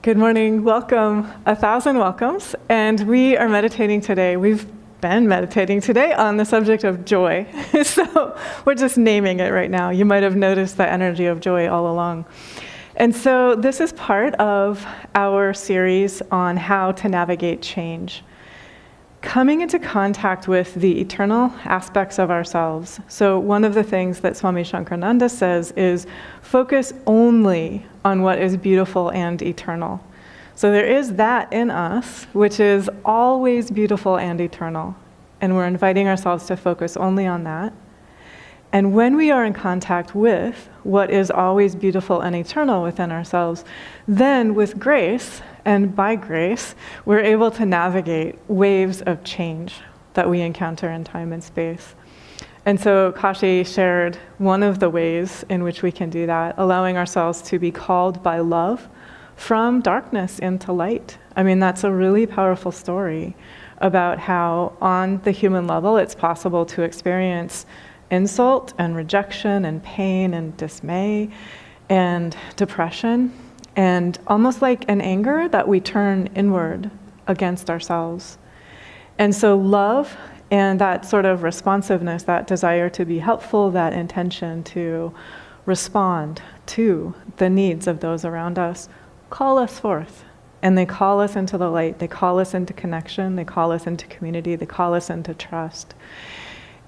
Good morning, welcome, 1,000 welcomes. And we are meditating today. We've been meditating today on the subject of joy. So we're just naming it right now. You might have noticed the energy of joy all along. And so this is part of our series on how to navigate change. Coming into contact with the eternal aspects of ourselves. So one of the things that Swami Nityananda says is focus only on what is beautiful and eternal. So there is that in us, which is always beautiful and eternal. And we're inviting ourselves to focus only on that. And when we are in contact with what is always beautiful and eternal within ourselves, then with grace, and by grace, we're able to navigate waves of change that we encounter in time and space. And so Kashi shared one of the ways in which we can do that, allowing ourselves to be called by love from darkness into light. I mean, that's a really powerful story about how on the human level it's possible to experience insult and rejection and pain and dismay and depression and almost like an anger that we turn inward against ourselves. And so love and that sort of responsiveness, that desire to be helpful, that intention to respond to the needs of those around us, call us forth. And they call us into the light, they call us into connection, they call us into community, they call us into trust.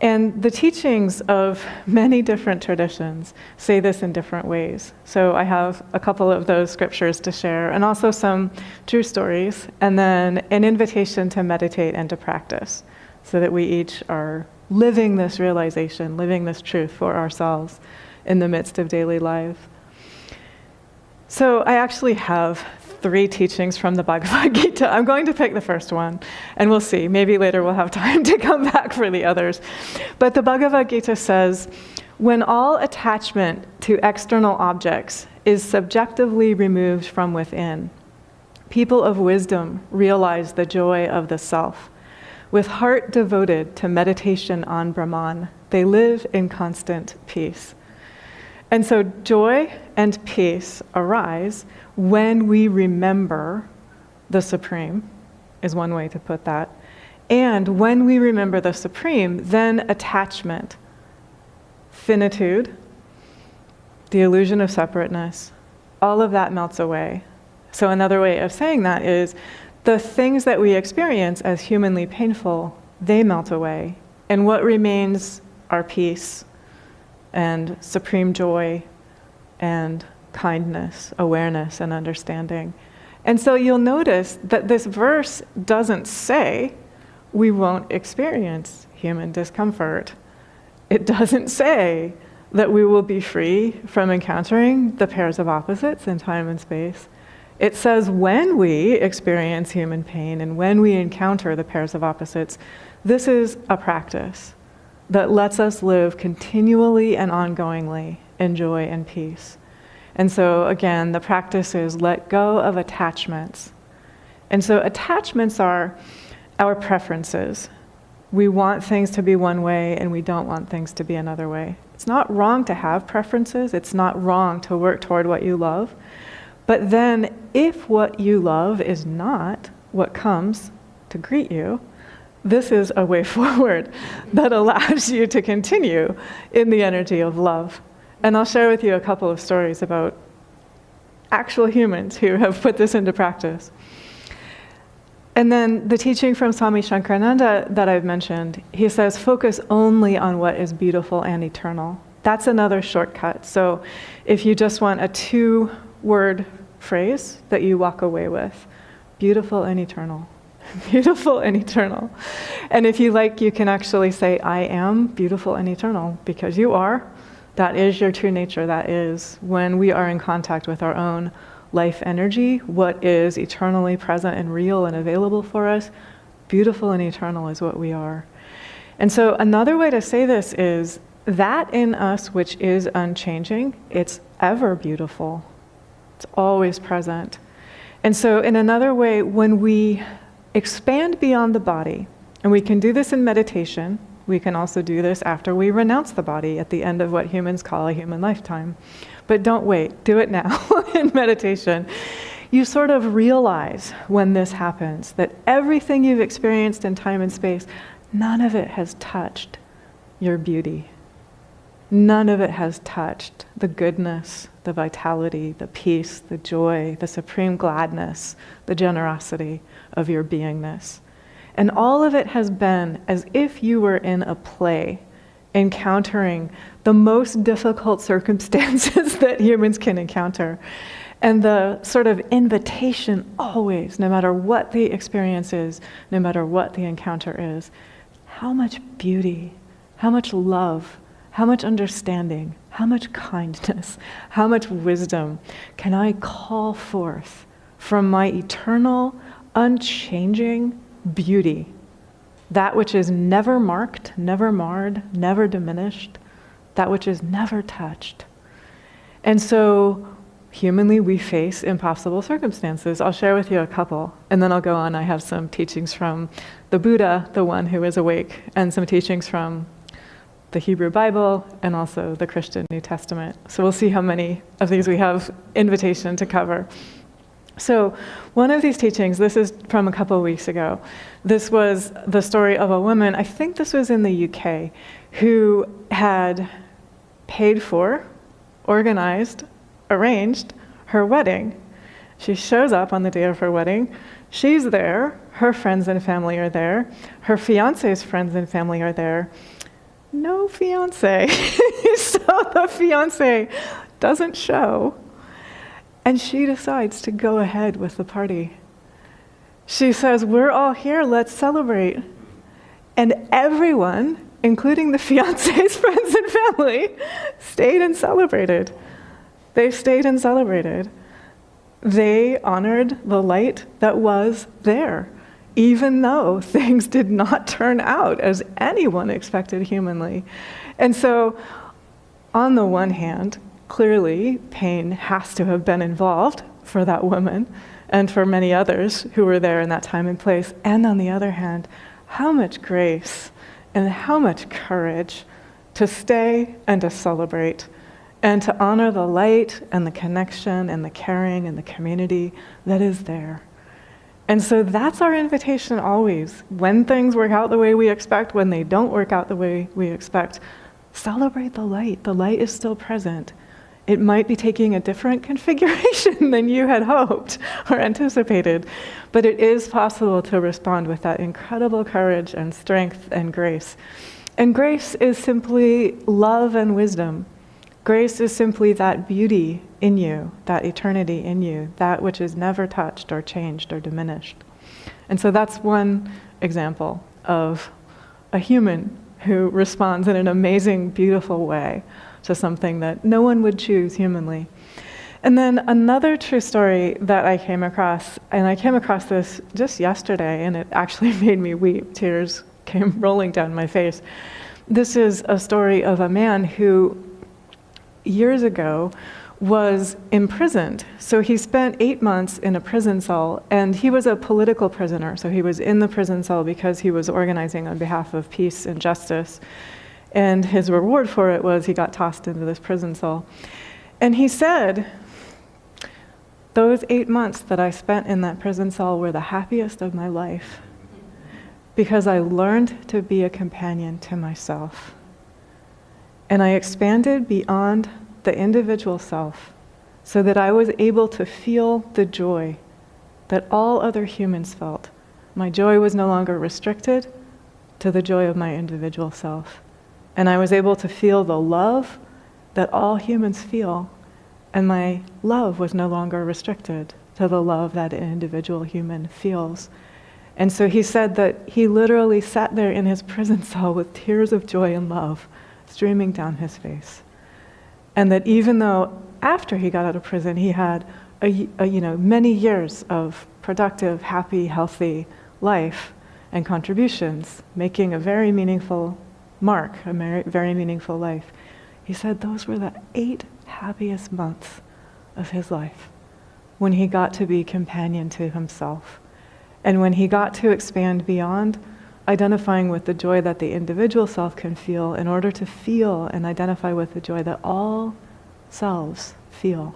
And the teachings of many different traditions say this in different ways. So I have a couple of those scriptures to share, and also some true stories, and then an invitation to meditate and to practice, so that we each are living this realization, living this truth for ourselves in the midst of daily life. So I actually have 3 teachings from the Bhagavad Gita. I'm going to pick the first one, and we'll see. Maybe later we'll have time to come back for the others. But the Bhagavad Gita says, when all attachment to external objects is subjectively removed from within, people of wisdom realize the joy of the self. With heart devoted to meditation on Brahman, they live in constant peace. And so joy and peace arise when we remember the Supreme, is one way to put that. And when we remember the Supreme, then attachment, finitude, the illusion of separateness, all of that melts away. So another way of saying that is the things that we experience as humanly painful, they melt away. And what remains are peace and supreme joy and kindness, awareness, and understanding. And so you'll notice that this verse doesn't say we won't experience human discomfort. It doesn't say that we will be free from encountering the pairs of opposites in time and space. It says when we experience human pain and when we encounter the pairs of opposites, this is a practice that lets us live continually and ongoingly in joy and peace. And so again, the practice is let go of attachments. And so attachments are our preferences. We want things to be one way and we don't want things to be another way. It's not wrong to have preferences. It's not wrong to work toward what you love. But then if what you love is not what comes to greet you, this is a way forward that allows you to continue in the energy of love. And I'll share with you a couple of stories about actual humans who have put this into practice. And then the teaching from Swami Nityananda that I've mentioned, he says, focus only on what is beautiful and eternal. That's another shortcut. So if you just want a 2-word phrase that you walk away with, beautiful and eternal. Beautiful and eternal. And if you like, you can actually say, I am beautiful and eternal, because you are. That is your true nature. That is when we are in contact with our own life energy, what is eternally present and real and available for us. Beautiful and eternal is what we are. And so another way to say this is that in us which is unchanging, it's ever beautiful. It's always present. And so in another way, when we expand beyond the body, and we can do this in meditation, we can also do this after we renounce the body at the end of what humans call a human lifetime. But don't wait, do it now in meditation. you sort of realize when this happens that everything you've experienced in time and space, none of it has touched your beauty. None of it has touched the goodness, the vitality, the peace, the joy, the supreme gladness, the generosity of your beingness. And all of it has been as if you were in a play, encountering the most difficult circumstances that humans can encounter. And the sort of invitation always, no matter what the experience is, no matter what the encounter is, how much beauty, how much love, how much understanding, how much kindness, how much wisdom can I call forth from my eternal, unchanging beauty, that which is never marked, never marred, never diminished, that which is never touched. And so, humanly, we face impossible circumstances. I'll share with you a couple, and then I'll go on. I have some teachings from the Buddha, the one who is awake, and some teachings from the Hebrew Bible, and also the Christian New Testament. So we'll see how many of these we have invitation to cover. So one of these teachings, this is from a couple of weeks ago. This was the story of a woman, I think this was in the UK, who had paid for, organized, arranged her wedding. She shows up on the day of her wedding. She's there. Her friends and family are there. Her fiance's friends and family are there. No fiance. So the fiance doesn't show. And she decides to go ahead with the party. She says, we're all here, let's celebrate. And everyone, including the fiance's friends and family, stayed and celebrated. They stayed and celebrated. They honored the light that was there, even though things did not turn out as anyone expected humanly. And so, on the one hand, clearly pain has to have been involved for that woman and for many others who were there in that time and place. And on the other hand, how much grace and how much courage to stay and to celebrate and to honor the light and the connection and the caring and the community that is there. And so that's our invitation always. When things work out the way we expect, when they don't work out the way we expect, celebrate the light. The light is still present. It might be taking a different configuration than you had hoped or anticipated, but it is possible to respond with that incredible courage and strength and grace. And grace is simply love and wisdom. Grace is simply that beauty in you, that eternity in you, that which is never touched or changed or diminished. And so that's one example of a human who responds in an amazing, beautiful way to something that no one would choose humanly. And then another true story that I came across, and I came across this just yesterday, and it actually made me weep. Tears came rolling down my face. This is a story of a man who years ago was imprisoned. So he spent 8 months in a prison cell, and he was a political prisoner. So he was in the prison cell because he was organizing on behalf of peace and justice. And his reward for it was he got tossed into this prison cell. And he said, those 8 months that I spent in that prison cell were the happiest of my life because I learned to be a companion to myself. And I expanded beyond the individual self so that I was able to feel the joy that all other humans felt. My joy was no longer restricted to the joy of my individual self. And I was able to feel the love that all humans feel, and my love was no longer restricted to the love that an individual human feels. And so he said that he literally sat there in his prison cell with tears of joy and love streaming down his face. And that even though after he got out of prison, he had many years of productive, happy, healthy life and contributions, making a very meaningful mark, a very meaningful life. He said those were the 8 happiest months of his life, when he got to be companion to himself, and when he got to expand beyond identifying with the joy that the individual self can feel in order to feel and identify with the joy that all selves feel.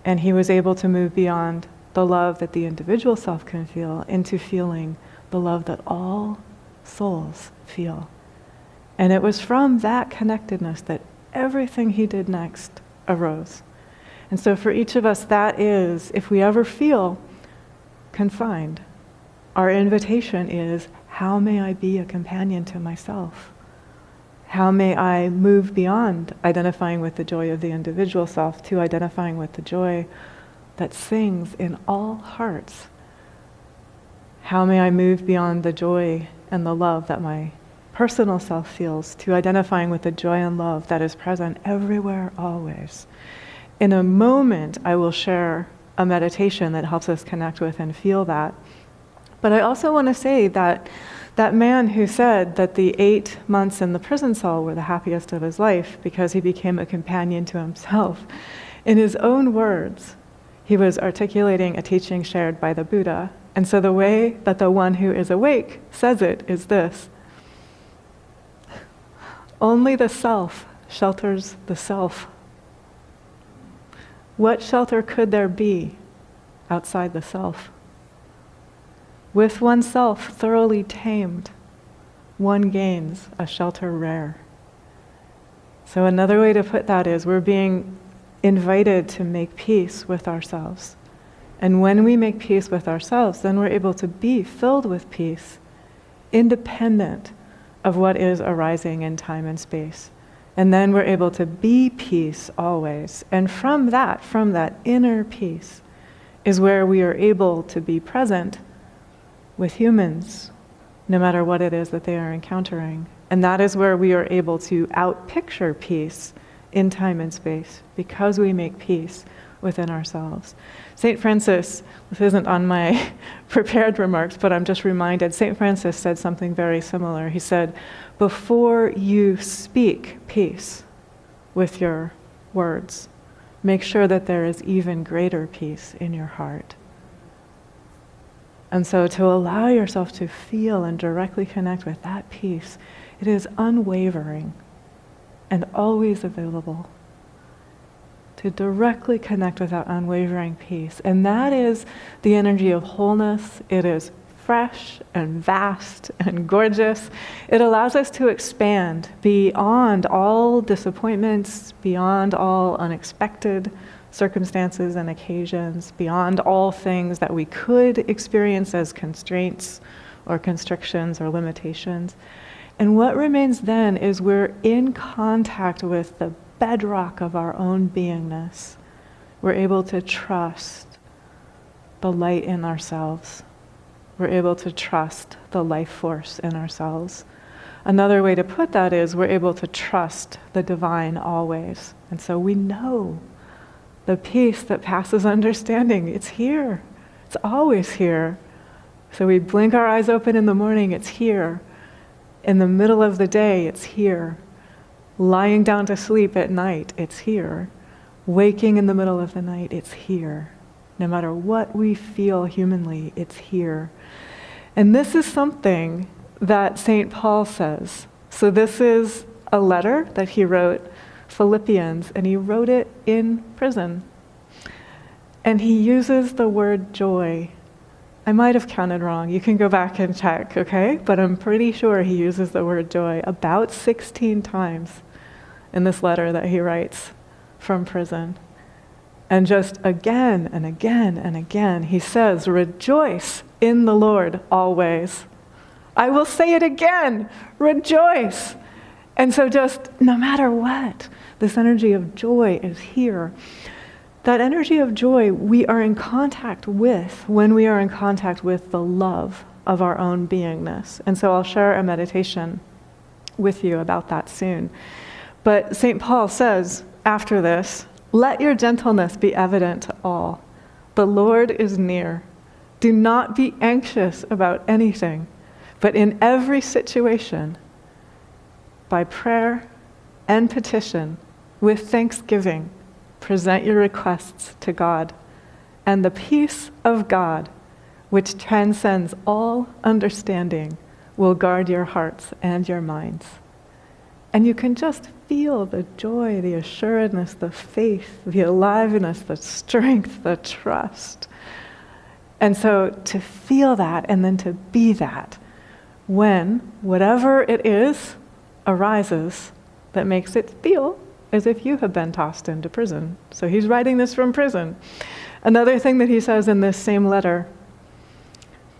And he was able to move beyond the love that the individual self can feel into feeling the love that all souls feel. And it was from that connectedness that everything he did next arose. And so for each of us, that is, if we ever feel confined, our invitation is, how may I be a companion to myself? How may I move beyond identifying with the joy of the individual self to identifying with the joy that sings in all hearts? How may I move beyond the joy and the love that my personal self feels to identifying with the joy and love that is present everywhere, always? In a moment, I will share a meditation that helps us connect with and feel that. But I also want to say that that man who said that the 8 months in the prison cell were the happiest of his life because he became a companion to himself, in his own words, he was articulating a teaching shared by the Buddha. And so the way that the one who is awake says it is this: only the self shelters the self. What shelter could there be outside the self? With oneself thoroughly tamed, one gains a shelter rare. So another way to put that is we're being invited to make peace with ourselves. And when we make peace with ourselves, then we're able to be filled with peace, independent of what is arising in time and space. And then we're able to be peace always. And from that inner peace, is where we are able to be present with humans, no matter what it is that they are encountering. And that is where we are able to outpicture peace in time and space, because we make peace within ourselves. St. Francis, this isn't on my prepared remarks, but I'm just reminded, St. Francis said something very similar. He said, before you speak peace with your words, make sure that there is even greater peace in your heart. And so to allow yourself to feel and directly connect with that peace, it is unwavering and always available. To directly connect with that unwavering peace. And that is the energy of wholeness. It is fresh and vast and gorgeous. It allows us to expand beyond all disappointments, beyond all unexpected circumstances and occasions, beyond all things that we could experience as constraints or constrictions or limitations. And what remains then is we're in contact with the bedrock of our own beingness. We're able to trust the light in ourselves. We're able to trust the life force in ourselves. Another way to put that is we're able to trust the divine always. And so we know the peace that passes understanding. It's here. It's always here. So we blink our eyes open in the morning, it's here. In the middle of the day, it's here. Lying down to sleep at night, it's here. Waking in the middle of the night, it's here. No matter what we feel humanly, it's here. And this is something that St. Paul says. So this is a letter that he wrote, Philippians, and he wrote it in prison. And he uses the word joy. I might have counted wrong. You can go back and check, okay? But I'm pretty sure he uses the word joy about 16 times in this letter that he writes from prison. And just again and again and again, he says, rejoice in the Lord always. I will say it again, rejoice. And so just no matter what, this energy of joy is here. That energy of joy we are in contact with when we are in contact with the love of our own beingness. And so I'll share a meditation with you about that soon. But St. Paul says after this, let your gentleness be evident to all. The Lord is near. Do not be anxious about anything, but in every situation, by prayer and petition, with thanksgiving, present your requests to God, and the peace of God, which transcends all understanding, will guard your hearts and your minds. And you can just feel the joy, the assuredness, the faith, the aliveness, the strength, the trust. And so to feel that and then to be that when whatever it is arises that makes it feel as if you have been tossed into prison. So he's writing this from prison. Another thing that he says in this same letter,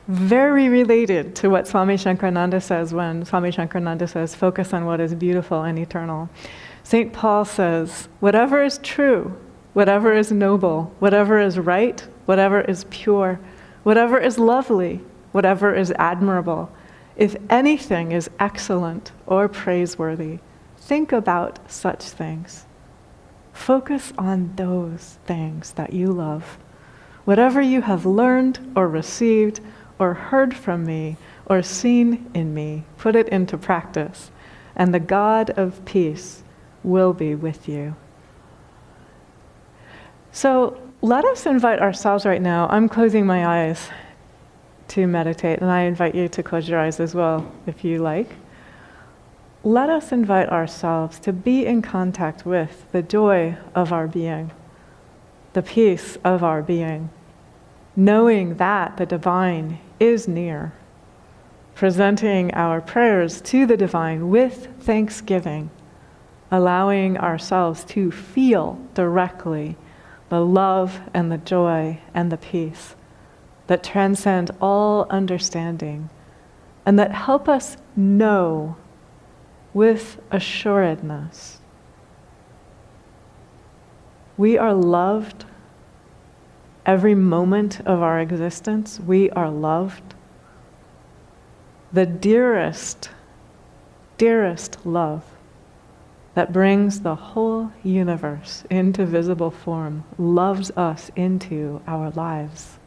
very related to what Swami Shankarananda says when Swami Shankarananda says, focus on what is beautiful and eternal. St. Paul says, whatever is true, whatever is noble, whatever is right, whatever is pure, whatever is lovely, whatever is admirable, if anything is excellent or praiseworthy, think about such things. Focus on those things that you love. Whatever you have learned or received or heard from me or seen in me, put it into practice, and the God of peace will be with you. So let us invite ourselves right now. I'm closing my eyes to meditate, and I invite you to close your eyes as well, if you like. Let us invite ourselves to be in contact with the joy of our being, the peace of our being, knowing that the divine is near, presenting our prayers to the divine with thanksgiving, allowing ourselves to feel directly the love and the joy and the peace that transcend all understanding and that help us know with assuredness. We are loved. Every moment of our existence, we are loved. The dearest, dearest love that brings the whole universe into visible form loves us into our lives.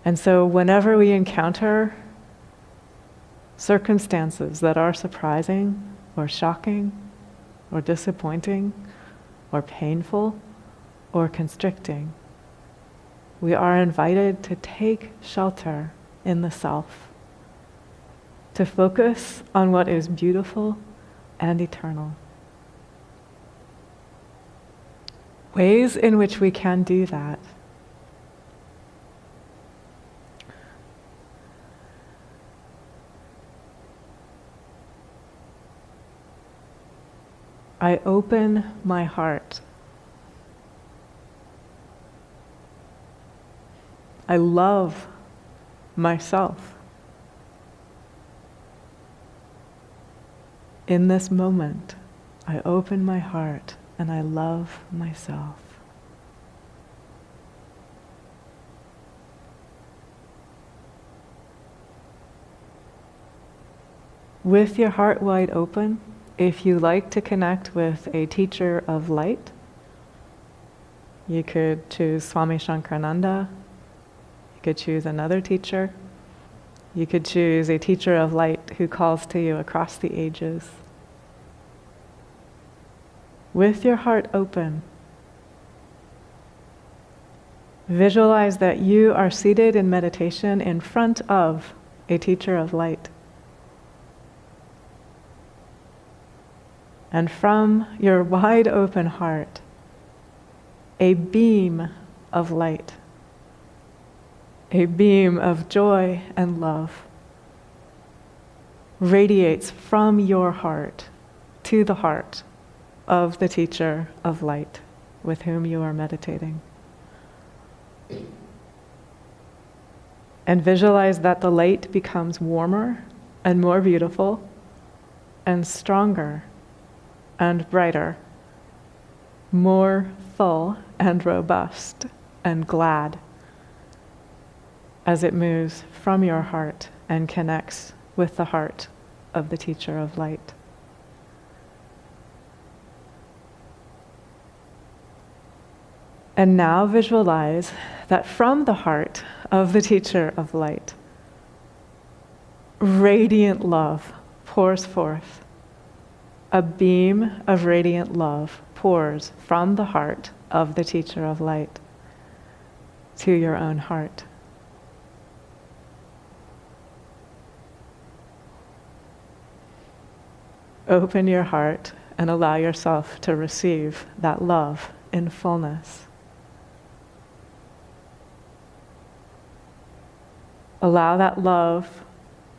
And so whenever we encounter circumstances that are surprising or shocking or disappointing or painful or constricting, we are invited to take shelter in the self, to focus on what is beautiful and eternal. Ways in which we can do that. I open my heart. I love myself. In this moment, I open my heart and I love myself. With your heart wide open, if you like to connect with a teacher of light, you could choose Swami Shankarananda. You could choose another teacher. You could choose a teacher of light who calls to you across the ages. With your heart open, visualize that you are seated in meditation in front of a teacher of light. And from your wide open heart, a beam of light, a beam of joy and love radiates from your heart to the heart of the teacher of light with whom you are meditating. And visualize that the light becomes warmer and more beautiful and stronger and brighter, more full and robust and glad as it moves from your heart and connects with the heart of the teacher of light. And now visualize that from the heart of the teacher of light, radiant love pours forth. A beam of radiant love pours from the heart of the teacher of light to your own heart. Open your heart and allow yourself to receive that love in fullness. Allow that love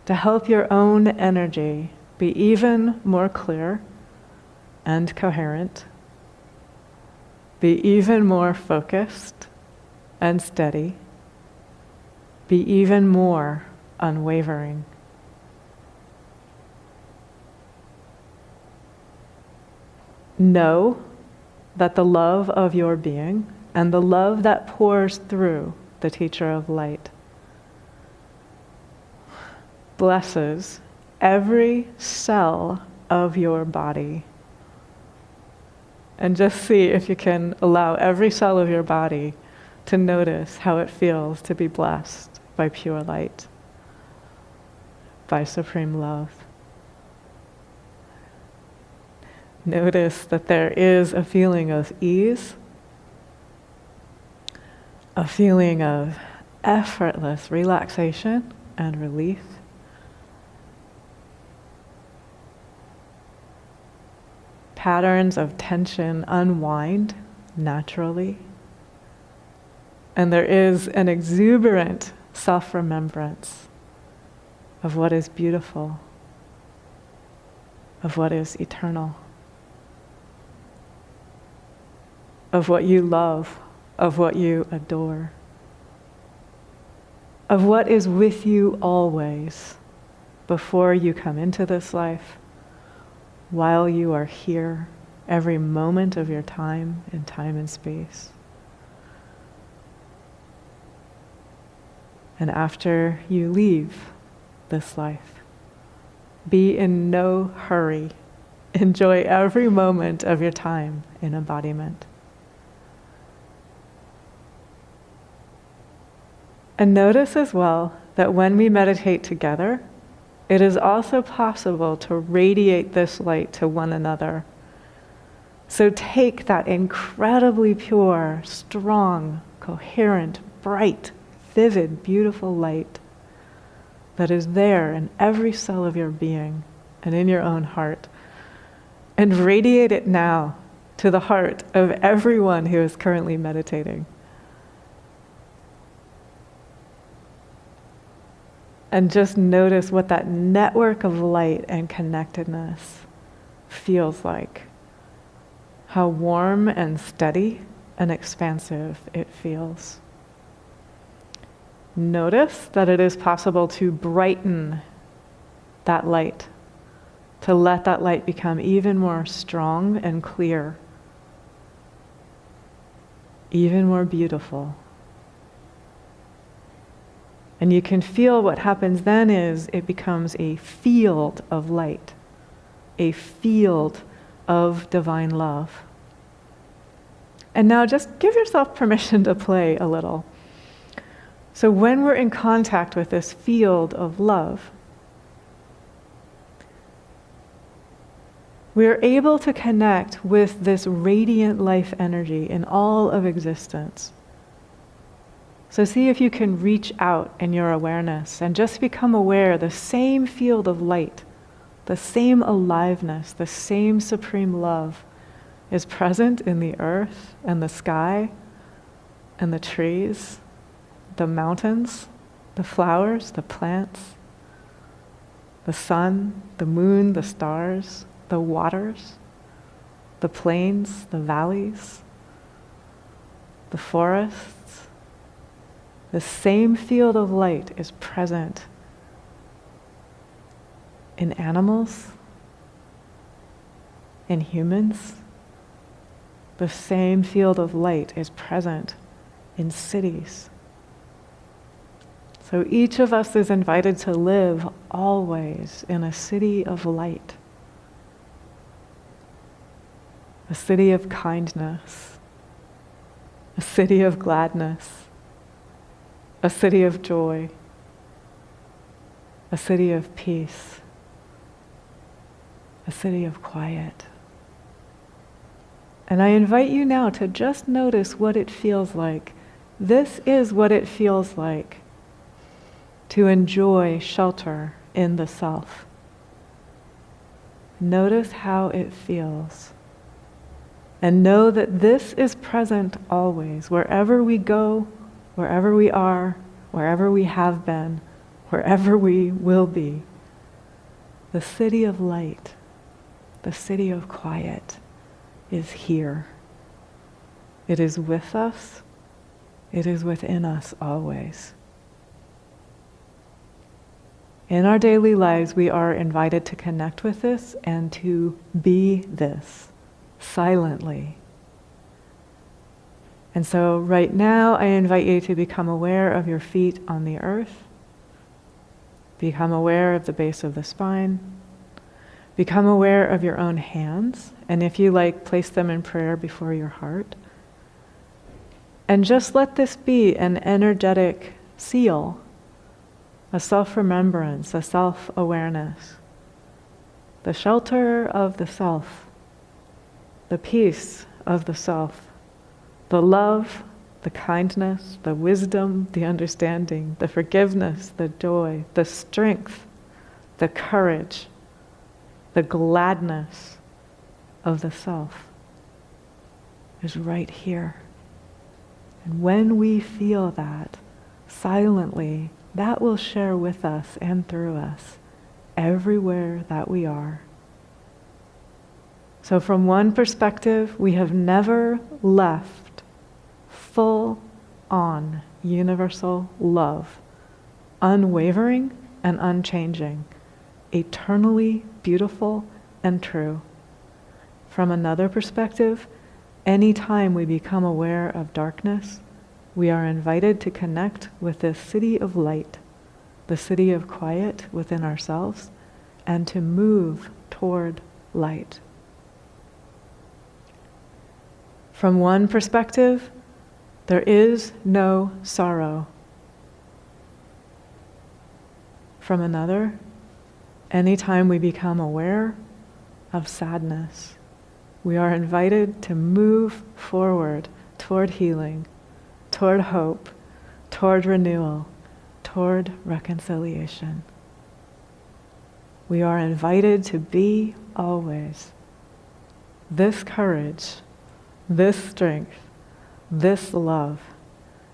to help your own energy be even more clear and coherent, be even more focused and steady, be even more unwavering. Know that the love of your being and the love that pours through the teacher of light blesses every cell of your body. And just see if you can allow every cell of your body to notice how it feels to be blessed by pure light, by supreme love. Notice that there is a feeling of ease, a feeling of effortless relaxation and relief. Patterns of tension unwind naturally. And there is an exuberant self-remembrance of what is beautiful, of what is eternal, of what you love, of what you adore, of what is with you always before you come into this life, while you are here, every moment of your time in time and space. And after you leave this life, be in no hurry. Enjoy every moment of your time in embodiment. And notice as well that when we meditate together, it is also possible to radiate this light to one another. So take that incredibly pure, strong, coherent, bright, vivid, beautiful light that is there in every cell of your being and in your own heart, and radiate it now to the heart of everyone who is currently meditating. And just notice what that network of light and connectedness feels like. How warm and steady and expansive it feels. Notice that it is possible to brighten that light, to let that light become even more strong and clear, even more beautiful. And you can feel what happens then is it becomes a field of light, a field of divine love. And now just give yourself permission to play a little. So when we're in contact with this field of love, we're able to connect with this radiant life energy in all of existence. So see if you can reach out in your awareness and just become aware the same field of light, the same aliveness, the same supreme love is present in the earth and the sky and the trees, the mountains, the flowers, the plants, the sun, the moon, the stars, the waters, the plains, the valleys, the forests. The same field of light is present in animals, in humans. The same field of light is present in cities. So each of us is invited to live always in a city of light, a city of kindness, a city of gladness, a city of joy, a city of peace, a city of quiet. And I invite you now to just notice what it feels like. This is what it feels like to enjoy shelter in the self. Notice how it feels. And know that this is present always, wherever we go, wherever we are, wherever we have been, wherever we will be. The city of light, the city of quiet is here. It is with us. It is within us always. In our daily lives, we are invited to connect with this and to be this silently. And so right now, I invite you to become aware of your feet on the earth. Become aware of the base of the spine. Become aware of your own hands. And if you like, place them in prayer before your heart. And just let this be an energetic seal, a self-remembrance, a self-awareness, the shelter of the self, the peace of the self, the love, the kindness, the wisdom, the understanding, the forgiveness, the joy, the strength, the courage, the gladness of the self is right here. And when we feel that, silently, that will share with us and through us everywhere that we are. So from one perspective, we have never left full-on universal love, unwavering and unchanging, eternally beautiful and true. From another perspective, any time we become aware of darkness, we are invited to connect with this city of light, the city of quiet within ourselves, and to move toward light. From one perspective, there is no sorrow. From another, anytime we become aware of sadness, we are invited to move forward toward healing, toward hope, toward renewal, toward reconciliation. We are invited to be always this courage, this strength, this love,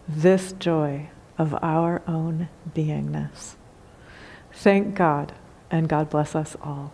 this joy of our own beingness. Thank God, and God bless us all.